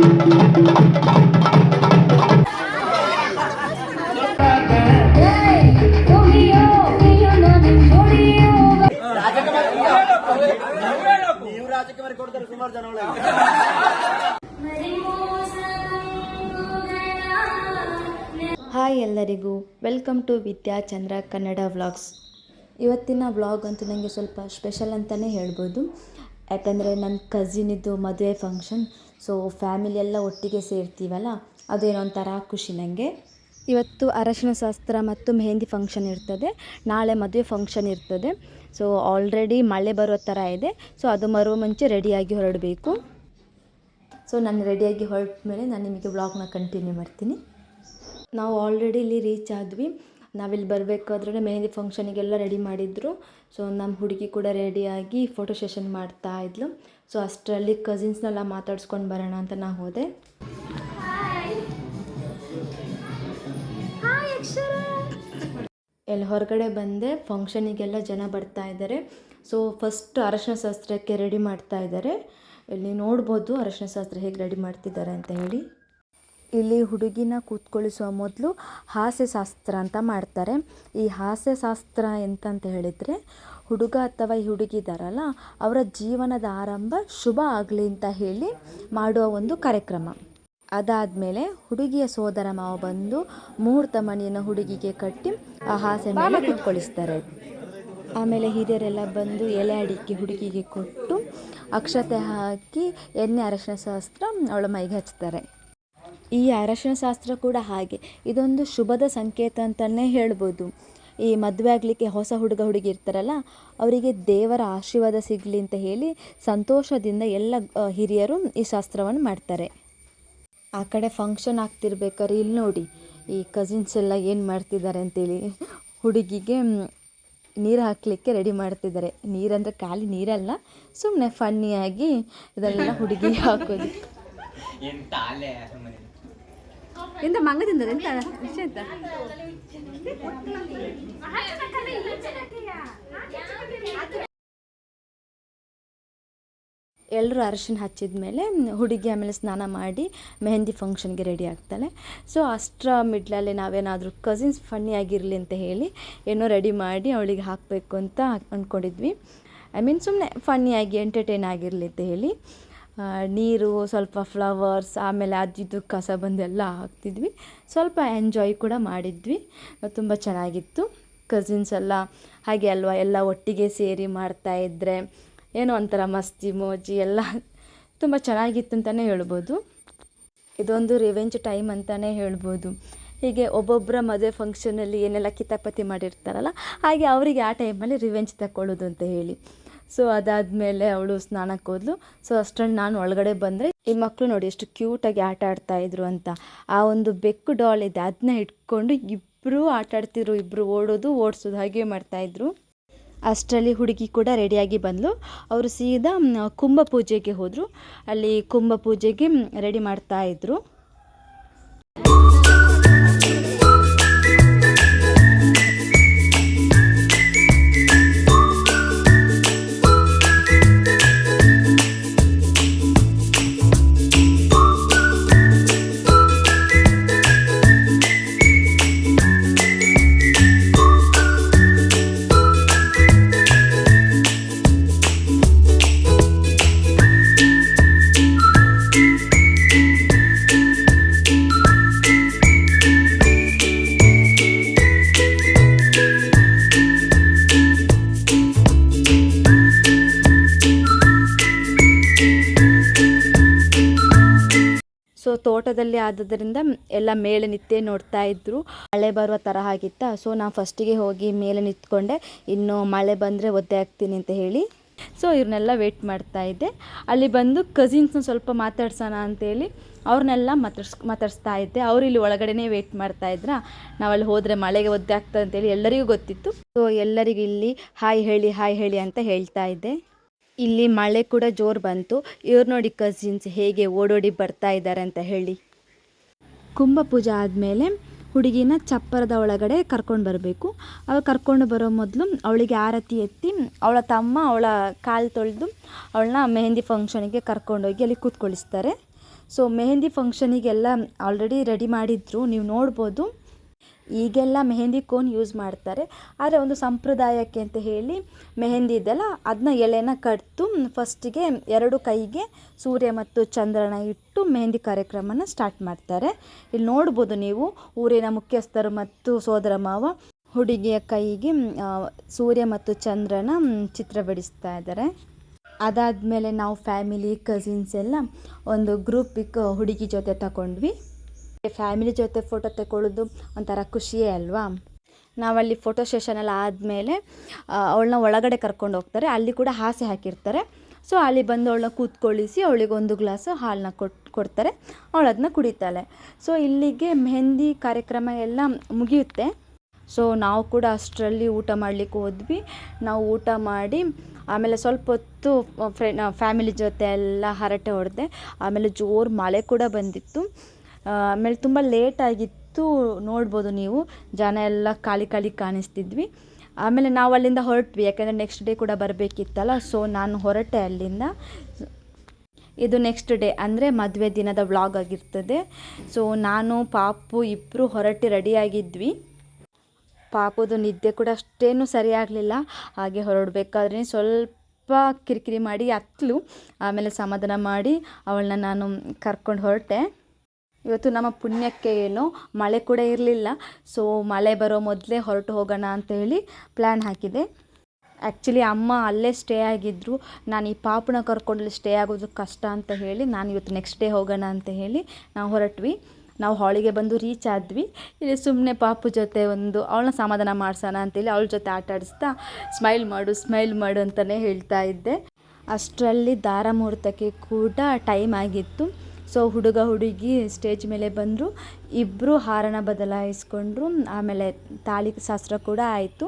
Hi ಎಲ್ಲರಿಗೂ, welcome to ವಿದ್ಯಾಚಂದ್ರ Kannada vlogs. ಇವತ್ತಿನ vlog ಅಂತೂ ನನಗೆ ಸ್ವಲ್ಪ ಸ್ಪೆಷಲ್ ಅಂತಲೇ ಹೇಳ್ಬೋದು. ಯಾಕಂದರೆ ನನ್ನ ಕಸಿನಿದ್ದು ಮದುವೆ ಫಂಕ್ಷನ್. ಸೊ ಫ್ಯಾಮಿಲಿ ಎಲ್ಲ ಒಟ್ಟಿಗೆ ಸೇರ್ತೀವಲ್ಲ, ಅದೇನೋ ಒಂಥರ ಖುಷಿ ನನಗೆ. ಇವತ್ತು ಅರಶಿನ ಶಾಸ್ತ್ರ ಮತ್ತು ಮೆಹಂದಿ ಫಂಕ್ಷನ್ ಇರ್ತದೆ, ನಾಳೆ ಮದುವೆ ಫಂಕ್ಷನ್ ಇರ್ತದೆ. ಸೊ ಆಲ್ರೆಡಿ ಮಳೆ ಬರೋ ಥರ ಇದೆ. ಸೊ ಅದು ಬರೋ ಮುಂಚೆ ರೆಡಿಯಾಗಿ ಹೊರಡಬೇಕು. ಸೊ ನಾನು ರೆಡಿಯಾಗಿ ಹೊರಟ ಮೇಲೆ ನಾನು ನಿಮಗೆ ವ್ಲಾಗ್ನ ಕಂಟಿನ್ಯೂ ಮಾಡ್ತೀನಿ. ನಾವು ಆಲ್ರೆಡಿ ಇಲ್ಲಿ ರೀಚ್ ಆದ್ವಿ. ನಾವಿಲ್ಲಿ ಬರಬೇಕಾದ್ರೆ ಮೆಹಂದಿ ಫಂಕ್ಷನಿಗೆಲ್ಲ ರೆಡಿ ಮಾಡಿದ್ರು. ಸೊ ನಮ್ಮ ಹುಡುಗಿ ಕೂಡ ರೆಡಿಯಾಗಿ ಫೋಟೋ ಸೆಷನ್ ಮಾಡ್ತಾ ಇದ್ಲು. ಸೊ ಅಷ್ಟರಲ್ಲಿ ಕಸಿನ್ಸ್ನೆಲ್ಲ ಮಾತಾಡ್ಸ್ಕೊಂಡು ಬರೋಣ ಅಂತ ನಾನು ಹೋದೆ. ಎಲ್ಲಿ ಹೊರಗಡೆ ಬಂದೆ, ಫಂಕ್ಷನಿಗೆಲ್ಲ ಜನ ಬರ್ತಾ ಇದ್ದಾರೆ. ಸೊ ಫಸ್ಟ್ ಅರಶಿನ ಶಾಸ್ತ್ರಕ್ಕೆ ರೆಡಿ ಮಾಡ್ತಾ ಇದ್ದಾರೆ. ಇಲ್ಲಿ ನೋಡ್ಬೋದು ಅರಶಿನ ಶಾಸ್ತ್ರ ಹೇಗೆ ರೆಡಿ ಮಾಡ್ತಿದ್ದಾರೆ ಅಂತ ಹೇಳಿ. ಇಲ್ಲಿ ಹುಡುಗಿನ ಕೂತ್ಕೊಳ್ಳಿಸುವ ಮೊದಲು ಹಾಸ್ಯಶಾಸ್ತ್ರ ಅಂತ ಮಾಡ್ತಾರೆ. ಈ ಹಾಸ್ಯಶಾಸ್ತ್ರ ಎಂತಂತ ಹೇಳಿದರೆ, ಹುಡುಗ ಅಥವಾ ಈ ಹುಡುಗಿ ಇದ್ದಾರಲ್ಲ, ಅವರ ಜೀವನದ ಆರಂಭ ಶುಭ ಆಗಲಿ ಅಂತ ಹೇಳಿ ಮಾಡುವ ಒಂದು ಕಾರ್ಯಕ್ರಮ. ಅದಾದಮೇಲೆ ಹುಡುಗಿಯ ಸೋದರ ಮಾವ ಬಂದು ಮುಹೂರ್ತ ಮಣಿಯನ್ನು ಹುಡುಗಿಗೆ ಕಟ್ಟಿ ಆ ಹಾಸ್ಯ ಮೇಲೆ ಕೂತ್ಕೊಳ್ಳಿಸ್ತಾರೆ. ಆಮೇಲೆ ಹಿರಿಯರೆಲ್ಲ ಬಂದು ಎಲೆ ಅಡಿಕೆ ಹುಡುಗಿಗೆ ಕೊಟ್ಟು ಅಕ್ಷತೆ ಹಾಕಿ ಎಣ್ಣೆ ಅರಶಿನ ಶಾಸ್ತ್ರ ಅವಳ ಮೈಗೆ ಹಚ್ತಾರೆ. ಈ ಅರಶಿನ ಶಾಸ್ತ್ರ ಕೂಡ ಹಾಗೆ, ಇದೊಂದು ಶುಭದ ಸಂಕೇತ ಅಂತಲೇ ಹೇಳ್ಬೋದು. ಈ ಮದುವೆ ಆಗಲಿಕ್ಕೆ ಹೊಸ ಹುಡುಗ ಹುಡುಗಿ ಇರ್ತಾರಲ್ಲ, ಅವರಿಗೆ ದೇವರ ಆಶೀರ್ವಾದ ಸಿಗಲಿ ಅಂತ ಹೇಳಿ ಸಂತೋಷದಿಂದ ಎಲ್ಲ ಹಿರಿಯರು ಈ ಶಾಸ್ತ್ರವನ್ನು ಮಾಡ್ತಾರೆ. ಆ ಕಡೆ ಫಂಕ್ಷನ್ ಆಗ್ತಿರ್ಬೇಕಾದ್ರೆ ಇಲ್ಲಿ ನೋಡಿ ಈ ಕಸಿನ್ಸ್ ಎಲ್ಲ ಏನು ಮಾಡ್ತಿದ್ದಾರೆ ಅಂತೇಳಿ, ಹುಡುಗಿಗೆ ನೀರು ಹಾಕಲಿಕ್ಕೆ ರೆಡಿ ಮಾಡ್ತಿದ್ದಾರೆ. ನೀರಂದರೆ ಖಾಲಿ ನೀರಲ್ಲ, ಸುಮ್ಮನೆ ಫನ್ನಿಯಾಗಿ ಇದೆಲ್ಲ ಹುಡುಗಿಗೆ ಹಾಕೋದು. ಎಂತ ಮಂಗದಿಂದ ಎಂತ ವಿಷಯ ಅಂತ ಎಲ್ಲರೂ ಅರಿಶಿನ ಹಚ್ಚಿದ ಮೇಲೆ ಹುಡುಗಿ ಆಮೇಲೆ ಸ್ನಾನ ಮಾಡಿ ಮೆಹಂದಿ ಫಂಕ್ಷನ್ಗೆ ರೆಡಿ ಆಗ್ತಾಳೆ. ಸೊ ಅಷ್ಟರ ಮಿಡ್ಲಲ್ಲಿ ನಾವೇನಾದರೂ ಕಸಿನ್ಸ್ ಫನ್ನಿ ಆಗಿರಲಿ ಅಂತ ಹೇಳಿ ಏನೋ ರೆಡಿ ಮಾಡಿ ಅವಳಿಗೆ ಹಾಕಬೇಕು ಅಂತ ಅಂದ್ಕೊಂಡಿದ್ವಿ. ಸುಮ್ಮನೆ ಫನ್ನಿಯಾಗಿ ಎಂಟರ್ಟೈನ್ ಆಗಿರಲಿ ಅಂತ ಹೇಳಿ ನೀರು, ಸ್ವಲ್ಪ ಫ್ಲವರ್ಸ್, ಆಮೇಲೆ ಅದಿದ್ದು ಕಸ ಬಂದೆಲ್ಲ ಹಾಕ್ತಿದ್ವಿ. ಸ್ವಲ್ಪ ಎಂಜಾಯ್ ಕೂಡ ಮಾಡಿದ್ವಿ. ತುಂಬ ಚೆನ್ನಾಗಿತ್ತು. ಕಸಿನ್ಸ್ ಎಲ್ಲ ಹಾಗೆ ಅಲ್ವಾ, ಎಲ್ಲ ಒಟ್ಟಿಗೆ ಸೇರಿ ಮಾಡ್ತಾಯಿದ್ರೆ ಏನೋ ಒಂಥರ ಮಸ್ತಿ ಮೋಜಿ ಎಲ್ಲ ತುಂಬ ಚೆನ್ನಾಗಿತ್ತು ಅಂತಲೇ ಹೇಳ್ಬೋದು. ಇದೊಂದು ರಿವೆಂಜ್ ಟೈಮ್ ಅಂತಲೇ ಹೇಳ್ಬೋದು. ಹೀಗೆ ಒಬ್ಬೊಬ್ಬರ ಮದುವೆ ಫಂಕ್ಷನಲ್ಲಿ ಏನೆಲ್ಲ ಕಿತಾಪತಿ ಮಾಡಿರ್ತಾರಲ್ಲ, ಹಾಗೆ ಅವರಿಗೆ ಆ ಟೈಮಲ್ಲಿ ರಿವೆಂಜ್ ತಗೊಳ್ಳೋದು ಅಂತ ಹೇಳಿ. ಸೊ ಅದಾದಮೇಲೆ ಅವಳು ಸ್ನಾನಕ್ಕೆ ಹೋದ್ಲು. ಸೊ ಅಷ್ಟರಲ್ಲಿ ನಾನು ಒಳಗಡೆ ಬಂದರೆ ಈ ಮಕ್ಕಳು ನೋಡಿ ಎಷ್ಟು ಕ್ಯೂಟಾಗಿ ಆಟ ಆಡ್ತಾಯಿದ್ರು ಅಂತ. ಆ ಒಂದು ಬೆಕ್ಕು ಡಾಲ್ ಇದೆ, ಅದನ್ನ ಇಟ್ಕೊಂಡು ಇಬ್ಬರು ಆಟ ಆಡ್ತಿದ್ರು. ಇಬ್ಬರು ಓಡೋದು ಓಡಿಸೋದು ಹಾಗೆ ಮಾಡ್ತಾಯಿದ್ರು. ಅಷ್ಟರಲ್ಲಿ ಹುಡುಗಿ ಕೂಡ ರೆಡಿಯಾಗಿ ಬಂದಳು. ಅವರು ಸೀದಾ ಕುಂಭ ಪೂಜೆಗೆ ಹೋದರು. ಅಲ್ಲಿ ಕುಂಭ ಪೂಜೆಗೆ ರೆಡಿ ಮಾಡ್ತಾಯಿದ್ರು. ಸೊ ತೋಟದಲ್ಲಿ ಆದದ್ದರಿಂದ ಎಲ್ಲ ಮೇಲೆ ನಿಂತೇ ನೋಡ್ತಾ ಇದ್ರು. ಮಳೆ ಬರುವ ಥರ ಆಗಿತ್ತಾ. ಸೊ ನಾನು ಫಸ್ಟಿಗೆ ಹೋಗಿ ಮೇಲೆ ನಿಂತ್ಕೊಂಡೆ, ಇನ್ನು ಮಳೆ ಬಂದರೆ ಒದ್ದೆ ಆಗ್ತೀನಿ ಅಂತ ಹೇಳಿ. ಸೊ ಇವ್ರನ್ನೆಲ್ಲ ವೇಟ್ ಮಾಡ್ತಾ ಇದ್ದೆ. ಅಲ್ಲಿ ಬಂದು ಕಸಿನ್ಸ್ನ ಸ್ವಲ್ಪ ಮಾತಾಡ್ಸೋಣ ಅಂತೇಳಿ ಅವ್ರನ್ನೆಲ್ಲ ಮಾತಾಡಿಸ್ತಾ ಇದ್ದೆ. ಅವರು ಇಲ್ಲಿ ಒಳಗಡೆನೇ ವೇಟ್ ಮಾಡ್ತಾಯಿದ್ರಾ. ನಾವಲ್ಲಿ ಹೋದರೆ ಮಳೆಗೆ ಒದ್ದೆ ಆಗ್ತದೆ ಅಂತೇಳಿ ಎಲ್ಲರಿಗೂ ಗೊತ್ತಿತ್ತು. ಸೊ ಎಲ್ಲರಿಗೂ ಇಲ್ಲಿ ಹಾಯ್ ಹೇಳಿ ಅಂತ ಹೇಳ್ತಾ ಇದ್ದೆ. ಇಲ್ಲಿ ಮಳೆ ಕೂಡ ಜೋರು ಬಂತು. ಇವ್ರು ನೋಡಿ ಕಸಿನ್ಸ್ ಹೇಗೆ ಓಡೋಡಿ ಬರ್ತಾ ಇದ್ದಾರೆ ಅಂತ ಹೇಳಿ. ಕುಂಭ ಪೂಜೆ ಆದಮೇಲೆ ಹುಡುಗಿನ ಚಪ್ಪರದ ಒಳಗಡೆ ಕರ್ಕೊಂಡು ಬರಬೇಕು. ಅವಳು ಕರ್ಕೊಂಡು ಬರೋ ಮೊದಲು ಅವಳಿಗೆ ಆರತಿ ಎತ್ತಿ ಅವಳ ತಮ್ಮ ಅವಳ ಕಾಲು ತೊಳೆದು ಅವಳನ್ನ ಮೆಹಂದಿ ಫಂಕ್ಷನಿಗೆ ಕರ್ಕೊಂಡೋಗಿ ಅಲ್ಲಿ ಕೂತ್ಕೊಳ್ಳಿಸ್ತಾರೆ. ಸೊ ಮೆಹಂದಿ ಫಂಕ್ಷನಿಗೆಲ್ಲ ಆಲ್ರೆಡಿ ರೆಡಿ ಮಾಡಿದ್ರು, ನೀವು ನೋಡ್ಬೋದು. ಈಗೆಲ್ಲ ಮೆಹಂದಿ ಕೋನ್ ಯೂಸ್ ಮಾಡ್ತಾರೆ, ಆದರೆ ಒಂದು ಸಂಪ್ರದಾಯಕ್ಕೆ ಅಂತ ಹೇಳಿ ಮೆಹಂದಿ ಇದೆಲ್ಲ ಅದನ್ನ ಎಲೆನ ಕಟ್ತು ಫಸ್ಟಿಗೆ 2 ಕೈಗೆ ಸೂರ್ಯ ಮತ್ತು ಚಂದ್ರನ ಇಟ್ಟು ಮೆಹಂದಿ ಕಾರ್ಯಕ್ರಮನ ಸ್ಟಾರ್ಟ್ ಮಾಡ್ತಾರೆ. ಇಲ್ಲಿ ನೋಡ್ಬೋದು ನೀವು, ಊರಿನ ಮುಖ್ಯಸ್ಥರು ಮತ್ತು ಸೋದರ ಮಾವ ಹುಡುಗಿಯ ಕೈಗೆ ಸೂರ್ಯ ಮತ್ತು ಚಂದ್ರನ ಚಿತ್ರ ಬಿಡಿಸ್ತಾ ಇದ್ದಾರೆ. ಅದಾದಮೇಲೆ ನಾವು ಫ್ಯಾಮಿಲಿ ಕಸಿನ್ಸ್ ಎಲ್ಲ ಒಂದು ಗ್ರೂಪ್ ಪಿಕ್ ಹುಡುಗಿ ಜೊತೆ ತಗೊಂಡ್ವಿ. ಫ್ಯಾಮಿಲಿ ಜೊತೆ ಫೋಟೋ ತಗೊಳ್ಳೋದು ಒಂಥರ ಖುಷಿಯೇ ಅಲ್ವಾ. ನಾವಲ್ಲಿ ಫೋಟೋ ಸೆಷನ್ ಎಲ್ಲ ಆದಮೇಲೆ ಅವಳನ್ನ ಒಳಗಡೆ ಕರ್ಕೊಂಡು ಹೋಗ್ತಾರೆ, ಅಲ್ಲಿ ಕೂಡ ಹಾಸೆ ಹಾಕಿರ್ತಾರೆ. ಸೊ ಅಲ್ಲಿ ಬಂದು ಅವಳನ್ನ ಕೂತ್ಕೊಳ್ಳಿಸಿ ಅವಳಿಗೆ 1 ಗ್ಲಾಸ್ ಹಾಲನ್ನ ಕೊಡ್ತಾರೆ, ಅವಳು ಅದನ್ನ ಕುಡಿತಾಳೆ. ಸೊ ಇಲ್ಲಿಗೆ ಮೆಹಂದಿ ಕಾರ್ಯಕ್ರಮ ಎಲ್ಲ ಮುಗಿಯುತ್ತೆ. ಸೊ ನಾವು ಕೂಡ ಅಷ್ಟರಲ್ಲಿ ಊಟ ಮಾಡಲಿಕ್ಕೆ ಹೋದ್ವಿ. ನಾವು ಊಟ ಮಾಡಿ ಆಮೇಲೆ ಸ್ವಲ್ಪ ಹೊತ್ತು ಫ್ಯಾಮಿಲಿ ಜೊತೆ ಎಲ್ಲ ಹರಟೆ ಹೊಡೆದೆ. ಆಮೇಲೆ ಜೋರು ಮಳೆ ಕೂಡ ಬಂದಿತ್ತು. ಆಮೇಲೆ ತುಂಬ ಲೇಟಾಗಿತ್ತು, ನೋಡ್ಬೋದು ನೀವು, ಜನ ಎಲ್ಲ ಖಾಲಿ ಖಾಲಿ ಕಾಣಿಸ್ತಿದ್ವಿ. ಆಮೇಲೆ ನಾವು ಅಲ್ಲಿಂದ ಹೊರಟ್ವಿ, ಯಾಕೆಂದರೆ ನೆಕ್ಸ್ಟ್ ಡೇ ಕೂಡ ಬರಬೇಕಿತ್ತಲ್ಲ. ಸೊ ನಾನು ಹೊರಟೆ ಅಲ್ಲಿಂದ. ಇದು ನೆಕ್ಸ್ಟ್ ಡೇ ಅಂದರೆ ಮದುವೆ ದಿನದ ವ್ಲಾಗ್ ಆಗಿರ್ತದೆ. ಸೊ ನಾನು ಪಾಪು ಇಬ್ಬರು ಹೊರಟು ರೆಡಿಯಾಗಿದ್ವಿ. ಪಾಪುದು ನಿದ್ದೆ ಕೂಡ ಅಷ್ಟೇನು ಸರಿಯಾಗಲಿಲ್ಲ. ಹಾಗೆ ಹೊರಡಬೇಕಾದ್ರೆ ಸ್ವಲ್ಪ ಕಿರಿಕಿರಿ ಮಾಡಿ ಅತ್ತಲು. ಆಮೇಲೆ ಸಮಾಧಾನ ಮಾಡಿ ಅವಳನ್ನ ನಾನು ಕರ್ಕೊಂಡು ಹೊರಟೆ. ಇವತ್ತು ನಮ್ಮ ಪುಣ್ಯಕ್ಕೆ ಏನೋ ಮಳೆ ಕೂಡ ಇರಲಿಲ್ಲ. ಸೊ ಮಳೆ ಬರೋ ಮೊದಲೇ ಹೊರಟು ಹೋಗೋಣ ಅಂತ ಹೇಳಿ ಪ್ಲ್ಯಾನ್ ಹಾಕಿದೆ. ಆ್ಯಕ್ಚುಲಿ ಅಮ್ಮ ಅಲ್ಲೇ ಸ್ಟೇ ಆಗಿದ್ದರು. ನಾನು ಈ ಪಾಪುನ ಕರ್ಕೊಂಡು ಸ್ಟೇ ಆಗೋದು ಕಷ್ಟ ಅಂತ ಹೇಳಿ ನಾನು ಇವತ್ತು ನೆಕ್ಸ್ಟ್ ಡೇ ಹೋಗೋಣ ಅಂತ ಹೇಳಿ ನಾವು ಹೊರಟ್ವಿ. ನಾವು ಹಾಲಿಗೆ ಬಂದು ರೀಚ್ ಆದ್ವಿ. ಇಲ್ಲಿ ಸುಮ್ಮನೆ ಪಾಪು ಜೊತೆ ಅವಳನ್ನ ಸಮಾಧಾನ ಮಾಡಿಸೋಣ ಅಂತೇಳಿ ಅವಳ ಜೊತೆ ಆಟ ಆಡಿಸ್ತಾ ಸ್ಮೈಲ್ ಮಾಡು ಅಂತಲೇ ಹೇಳ್ತಾ ಇದ್ದೆ. ಅಷ್ಟರಲ್ಲಿ ದಾರ ಮುಹೂರ್ತಕ್ಕೆ ಕೂಡ ಟೈಮ್ ಆಗಿತ್ತು. ಸೊ ಹುಡುಗ ಹುಡುಗಿ ಸ್ಟೇಜ್ ಮೇಲೆ ಬಂದರು, ಇಬ್ಬರು ಹಾರನ ಬದಲಾಯಿಸ್ಕೊಂಡ್ರು. ಆಮೇಲೆ ತಾಳಿ ಶಾಸ್ತ್ರ ಕೂಡ ಆಯಿತು.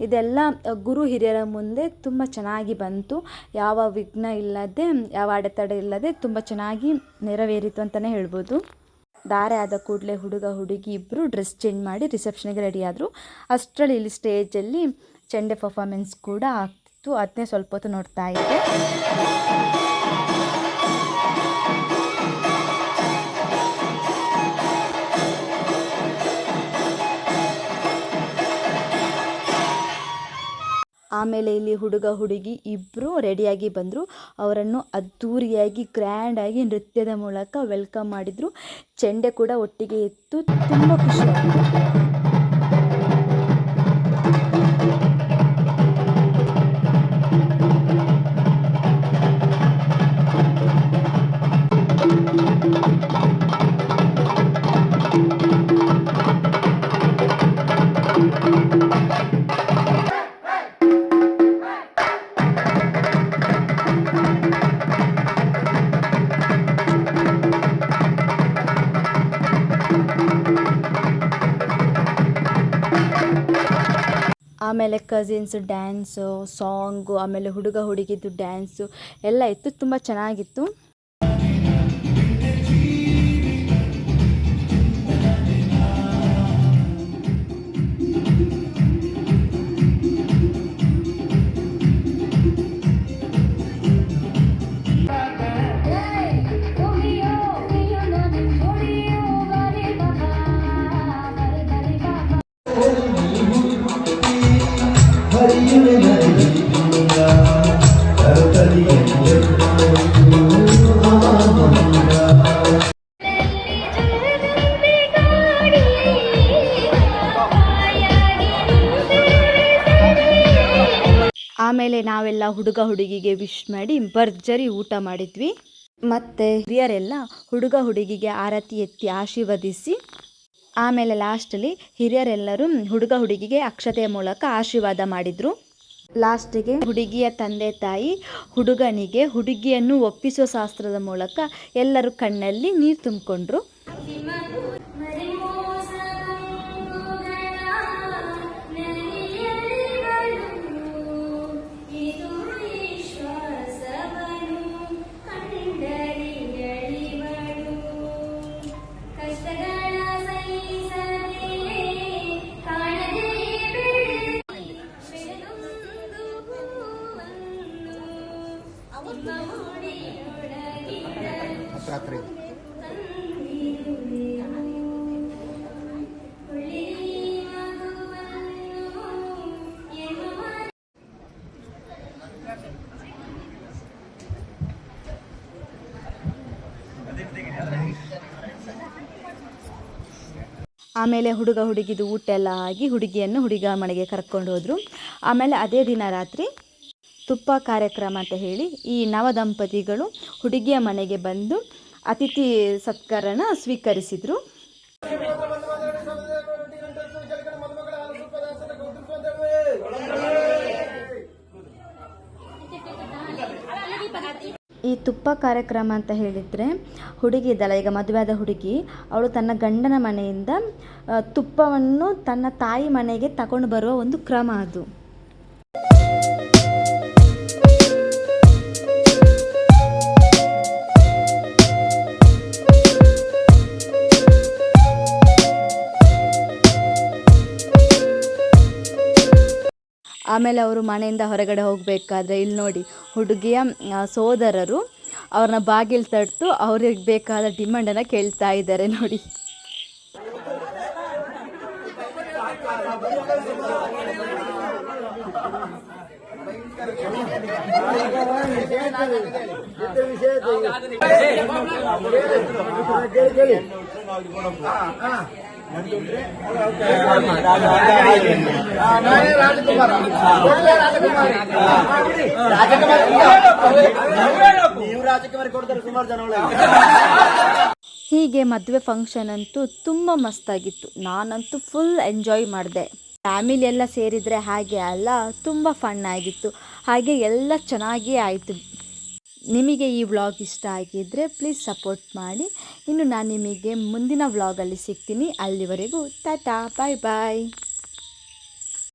ಇದೆಲ್ಲ ಗುರು ಹಿರಿಯರ ಮುಂದೆ ತುಂಬ ಚೆನ್ನಾಗಿ ಬಂತು. ಯಾವ ವಿಘ್ನ ಇಲ್ಲದೆ, ಯಾವ ಅಡೆತಡೆ ಇಲ್ಲದೆ ತುಂಬ ಚೆನ್ನಾಗಿ ನೆರವೇರಿತು ಅಂತಲೇ ಹೇಳ್ಬೋದು. ಧಾರೆ ಆದ ಕೂಡಲೇ ಹುಡುಗ ಹುಡುಗಿ ಇಬ್ಬರು ಡ್ರೆಸ್ ಚೇಂಜ್ ಮಾಡಿ ರಿಸೆಪ್ಷನ್ಗೆ ರೆಡಿ ಆದರು. ಅಷ್ಟರಲ್ಲಿ ಇಲ್ಲಿ ಸ್ಟೇಜಲ್ಲಿ ಚೆಂಡೆ ಪರ್ಫಾರ್ಮೆನ್ಸ್ ಕೂಡ ಆಗ್ತಿತ್ತು. ಅದನ್ನೇ ಸ್ವಲ್ಪ ಹೊತ್ತು ನೋಡ್ತಾ ಇದ್ದೆ. ಆಮೇಲೆ ಇಲ್ಲಿ ಹುಡುಗ ಹುಡುಗಿ ಇಬ್ಬರು ರೆಡಿಯಾಗಿ ಬಂದರು. ಅವರನ್ನು ಅದ್ಧೂರಿಯಾಗಿ ಗ್ರ್ಯಾಂಡಾಗಿ ನೃತ್ಯದ ಮೂಲಕ ವೆಲ್ಕಮ್ ಮಾಡಿದರು. ಚೆಂಡೆ ಕೂಡ ಒಟ್ಟಿಗೆ ಇತ್ತು, ತುಂಬ ಖುಷಿಯಾಯಿತು. ಆಮೇಲೆ ಕಸಿನ್ಸ್ ಡ್ಯಾನ್ಸು, ಸಾಂಗು, ಆಮೇಲೆ ಹುಡುಗ ಹುಡುಗಿದು ಡ್ಯಾನ್ಸು ಎಲ್ಲ ಇತ್ತು, ತುಂಬ ಚೆನ್ನಾಗಿತ್ತು. ಆಮೇಲೆ ನಾವೆಲ್ಲ ಹುಡುಗ ಹುಡುಗಿಗೆ ವಿಶ್ ಮಾಡಿ ಭರ್ಜರಿ ಊಟ ಮಾಡಿದ್ವಿ. ಮತ್ತು ಹಿರಿಯರೆಲ್ಲ ಹುಡುಗ ಹುಡುಗಿಗೆ ಆರತಿ ಎತ್ತಿ ಆಶೀರ್ವದಿಸಿ, ಆಮೇಲೆ ಲಾಸ್ಟಲ್ಲಿ ಹಿರಿಯರೆಲ್ಲರೂ ಹುಡುಗ ಹುಡುಗಿಗೆ ಅಕ್ಷತೆಯ ಮೂಲಕ ಆಶೀರ್ವಾದ ಮಾಡಿದರು. ಲಾಸ್ಟಿಗೆ ಹುಡುಗಿಯ ತಂದೆ ತಾಯಿ ಹುಡುಗನಿಗೆ ಹುಡುಗಿಯನ್ನು ಒಪ್ಪಿಸುವ ಶಾಸ್ತ್ರದ ಮೂಲಕ ಎಲ್ಲರೂ ಕಣ್ಣಲ್ಲಿ ನೀರು ತುಂಬಿಕೊಂಡ್ರು. ರಾತ್ರಿ ಆಮೇಲೆ ಹುಡುಗ ಹುಡುಗಿದು ಊಟ ಎಲ್ಲ ಆಗಿ ಹುಡುಗಿಯನ್ನು ಹುಡುಗ ಮನೆಗೆ ಕರ್ಕೊಂಡು ಹೋದರು. ಆಮೇಲೆ ಅದೇ ದಿನ ರಾತ್ರಿ ತುಪ್ಪ ಕಾರ್ಯಕ್ರಮ ಅಂತ ಹೇಳಿ ಈ ನವ ದಂಪತಿಗಳು ಹುಡುಗಿಯ ಮನೆಗೆ ಬಂದು ಅತಿಥಿ ಸತ್ಕಾರನ ಸ್ವೀಕರಿಸಿದರು. ಈ ತುಪ್ಪ ಕಾರ್ಯಕ್ರಮ ಅಂತ ಹೇಳಿದರೆ ಹುಡುಗಿ ಇದ್ದಲ್ಲ, ಈಗ ಮದುವೆಯಾದ ಹುಡುಗಿ, ಅವಳು ತನ್ನ ಗಂಡನ ಮನೆಯಿಂದ ತುಪ್ಪವನ್ನು ತನ್ನ ತಾಯಿ ಮನೆಗೆ ತಗೊಂಡು ಬರುವ ಒಂದು ಕ್ರಮ ಅದು. ಆಮೇಲೆ ಅವರು ಮನೆಯಿಂದ ಹೊರಗಡೆ ಹೋಗಬೇಕಾದ್ರೆ ಇಲ್ಲಿ ನೋಡಿ ಹುಡುಗಿಯ ಸೋದರರು ಅವ್ರನ್ನ ಬಾಗಿಲು ತಟ್ಟು ಅವ್ರಿಗೆ ಬೇಕಾದ ಡಿಮಾಂಡನ್ನು ಕೇಳ್ತಾ ಇದ್ದಾರೆ ನೋಡಿ. ಹೀಗೆ ಮದುವೆ ಫಂಕ್ಷನ್ ಅಂತೂ ತುಂಬ ಮಸ್ತಾಗಿತ್ತು. ನಾನಂತೂ ಫುಲ್ ಎಂಜಾಯ್ ಮಾಡಿದೆ. ಫ್ಯಾಮಿಲಿ ಎಲ್ಲ ಸೇರಿದರೆ ಹಾಗೆ ಅಲ್ಲ, ತುಂಬ ಫನ್ ಆಗಿತ್ತು. ಹಾಗೆ ಎಲ್ಲ ಚೆನ್ನಾಗಿಯೇ ಆಯಿತು. ನಿಮಗೆ ಈ ವ್ಲಾಗ್ ಇಷ್ಟ ಆಗಿದ್ದರೆ ಪ್ಲೀಸ್ ಸಪೋರ್ಟ್ ಮಾಡಿ. ಇನ್ನು ನಾನು ನಿಮಗೆ ಮುಂದಿನ ವ್ಲಾಗಲ್ಲಿ ಸಿಗ್ತೀನಿ. ಅಲ್ಲಿವರೆಗೂ ಟಾಟಾ, ಬಾಯ್ ಬಾಯ್.